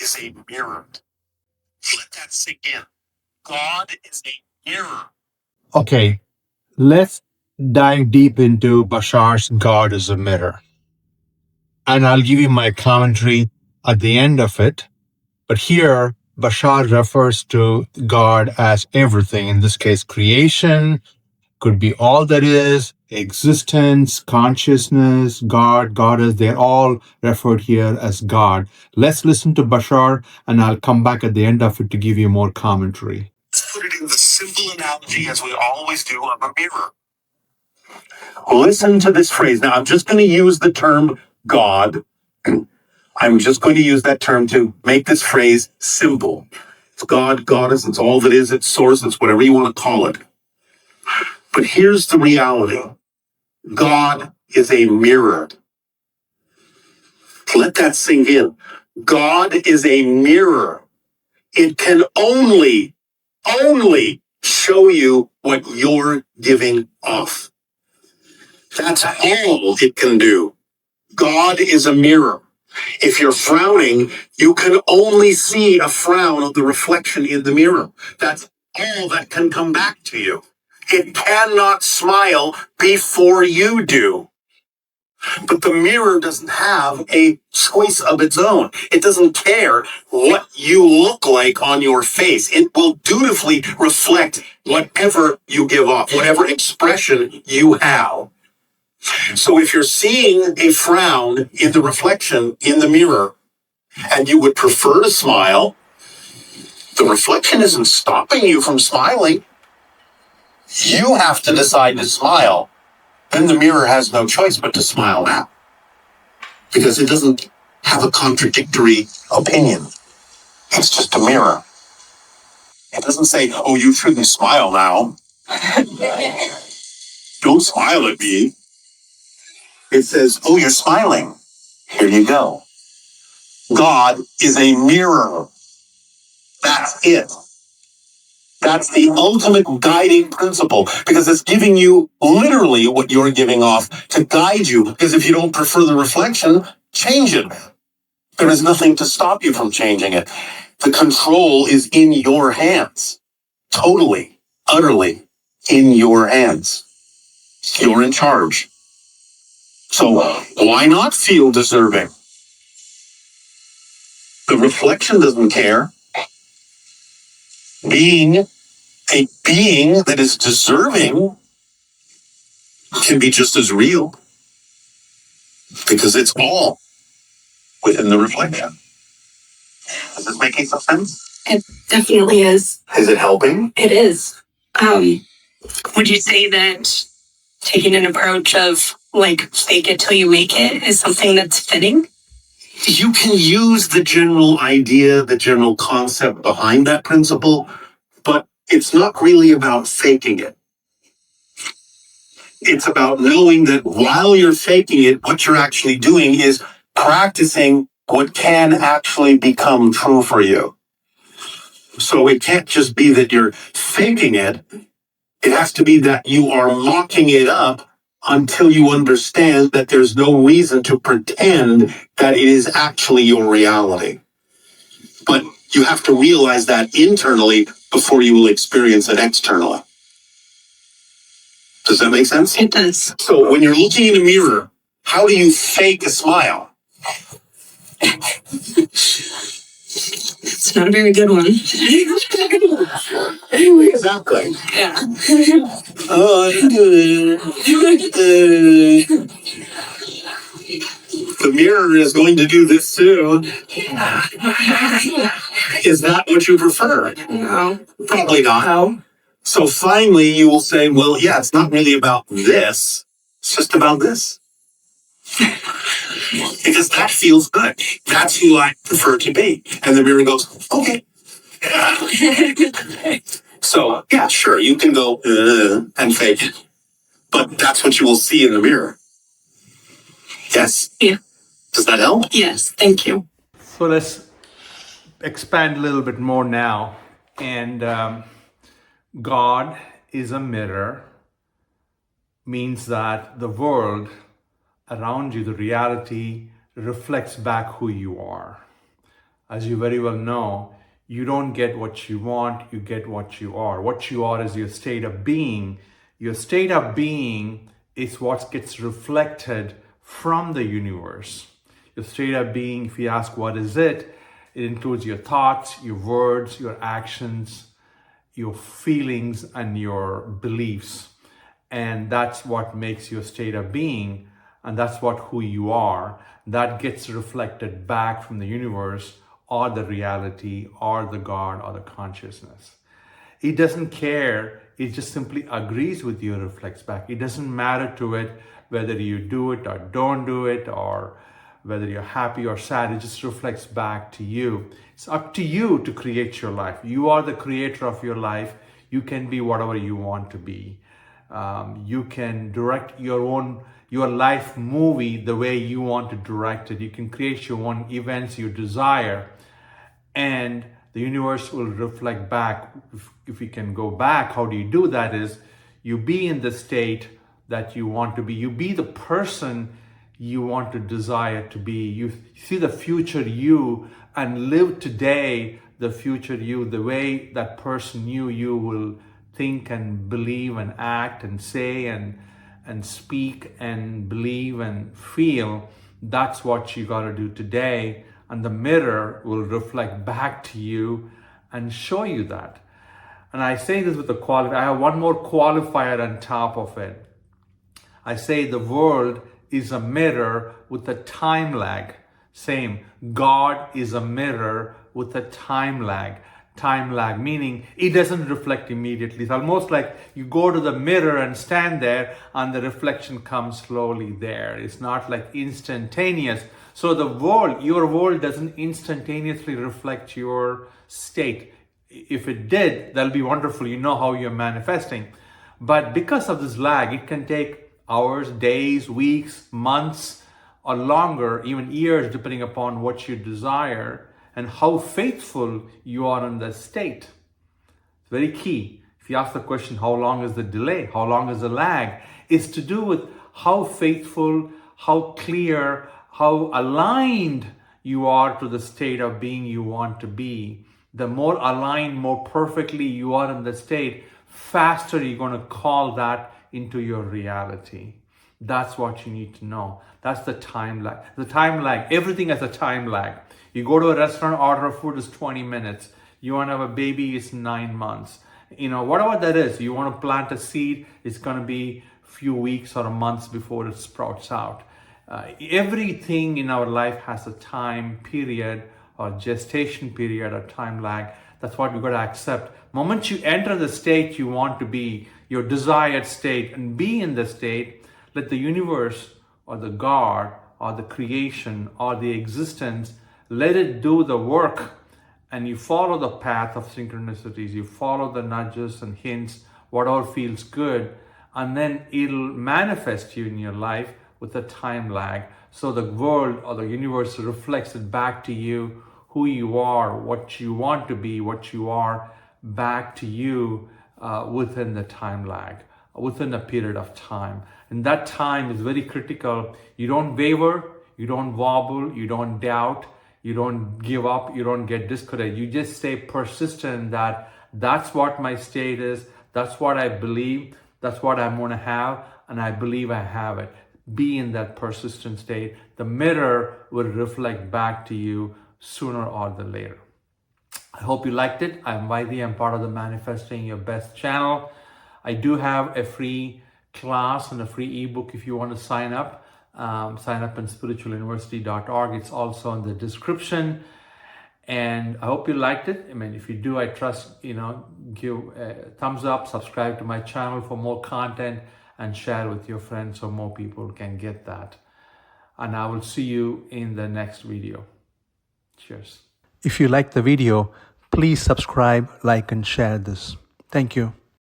is a mirror. Let that sink in. God is a mirror. Okay, let's dive deep into Bashar's God is a mirror. And I'll give you my commentary at the end of it. But here, Bashar refers to God as everything. In this case, creation, could be all that is, existence, consciousness, God, Goddess, they're all referred here as God. Let's listen to Bashar, and I'll come back at the end of it to give you more commentary. Let's put it in the simple analogy, as we always do, of a mirror. Listen to this phrase. Now, I'm just going to use the term God. I'm just going to use that term to make this phrase simple. It's God, Goddess, it's all that is, it's source, it's whatever you want to call it. But here's the reality. God is a mirror. Let that sink in. God is a mirror. It can only show you what you're giving off. That's all it can do. God is a mirror. If you're frowning, you can only see a frown of the reflection in the mirror. That's all that can come back to you. It cannot smile before you do. But the mirror doesn't have a choice of its own. It doesn't care what you look like on your face. It will dutifully reflect whatever you give off, whatever expression you have. So if you're seeing a frown in the reflection in the mirror and you would prefer to smile, the reflection isn't stopping you from smiling. You have to decide to smile. Then the mirror has no choice but to smile now, because it doesn't have a contradictory opinion. It's just a mirror. It doesn't say, oh, you shouldn't smile now. Don't smile at me. It says, oh, you're smiling. Here you go. God is a mirror. That's it. That's the ultimate guiding principle, because it's giving you literally what you're giving off to guide you. Because if you don't prefer the reflection, change it. There is nothing to stop you from changing it. The control is in your hands. Totally, utterly in your hands. You're in charge. So why not feel deserving? The reflection doesn't care. Being a being that is deserving can be just as real, because it's all within the reflection. Is this making some sense? It definitely is. Is it helping? It is. Would you say that taking an approach of like fake it till you make it is something that's fitting? You can use the general idea, the general concept behind that principle, but it's not really about faking it. It's about knowing that while you're faking it, what you're actually doing is practicing what can actually become true for you. So it can't just be that you're faking it. It has to be that you are mocking it up until you understand that there's no reason to pretend that it is actually your reality. But you have to realize that internally before you will experience it externally. Does that make sense? It does. So when you're looking in a mirror, how do you fake a smile? It's not a very good one. Exactly. Yeah. The mirror is going to do this soon. Is that what you prefer? No. Probably not. No. So finally you will say, well, yeah, it's not really about this. It's just about this. Because that feels good. That's who I prefer to be. And the mirror goes, okay. So, yeah, sure, you can go and fake it. But that's what you will see in the mirror. Yes? Yeah. Does that help? Yes, thank you. So let's expand a little bit more now. And God is a mirror means that the world around you, the reality, reflects back who you are. as you very well know, you don't get what you want, you get what you are. What you are is your state of being. Your state of being is what gets reflected from the universe. Your state of being, if you ask what is it, it includes your thoughts, your words, your actions, your feelings, and your beliefs. And that's what makes your state of being, and that's what who you are. That gets reflected back from the universe or the reality or the God or the consciousness. It doesn't care, it just simply agrees with you, reflects back. It doesn't matter to it whether you do it or don't do it, or whether you're happy or sad. It just reflects back to you. It's up to you to create your life. You are the creator of your life. You can be whatever you want to be. You can direct your life movie the way you want to direct it. You can create your own events you desire, and the universe will reflect back. If you can go back, how do you do that? Is you be in the state that you want to be. You be the person you want to desire to be. You see the future you and live today the future you, the way that person you will think and believe and act and say and speak and believe and feel. That's what you got to do today, and the mirror will reflect back to you and show you that. And I say this with a qualifier. I have one more qualifier on top of it. I say the world is a mirror with a time lag. Same, God is a mirror with a time lag. Time lag, meaning it doesn't reflect immediately. It's almost like you go to the mirror and stand there and the reflection comes slowly there. It's not like instantaneous. So the world, your world doesn't instantaneously reflect your state. If it did, that'll be wonderful. You know how you're manifesting. But because of this lag, it can take hours, days, weeks, months, or longer, even years, depending upon what you desire and how faithful you are in the state. It's very key. If you ask the question, how long is the delay? How long is the lag? It's to do with how faithful, how clear, how aligned you are to the state of being you want to be. The more aligned, more perfectly you are in the state, faster you're going to call that into your reality. That's what you need to know. That's the time lag. The time lag, everything has a time lag. You go to a restaurant, order food is 20 minutes. You want to have a baby, it's 9 months. Whatever that is, you want to plant a seed, it's going to be a few weeks or months before it sprouts out. Everything in our life has a time period or gestation period or time lag. That's what we've got to accept. Moment you enter the state you want to be, your desired state, and be in the state, let the universe or the God or the creation or the existence, let it do the work, and you follow the path of synchronicities. You follow the nudges and hints, whatever feels good, and then it'll manifest you in your life with a time lag. So the world or the universe reflects it back to you, who you are, what you want to be, what you are, back to you within the time lag, within a period of time. And that time is very critical. You don't waver, you don't wobble, you don't doubt, you don't give up, you don't get discouraged. You just stay persistent that that's what my state is, that's what I believe, that's what I'm going to have, and I believe I have it. Be in that persistent state. The mirror will reflect back to you sooner or later. I hope you liked it. I'm 𝐰𝐻𝐵. I'm part of the Manifesting Your Best channel. I do have a free class and a free ebook if you want to sign up. Sign up on spiritualuniversity.org. It's also in the description. And I hope you liked it. If you do, I trust, give a thumbs up, subscribe to my channel for more content, and share with your friends so more people can get that. And I will see you in the next video. Cheers. If you like the video, please subscribe, like, and share this. Thank you.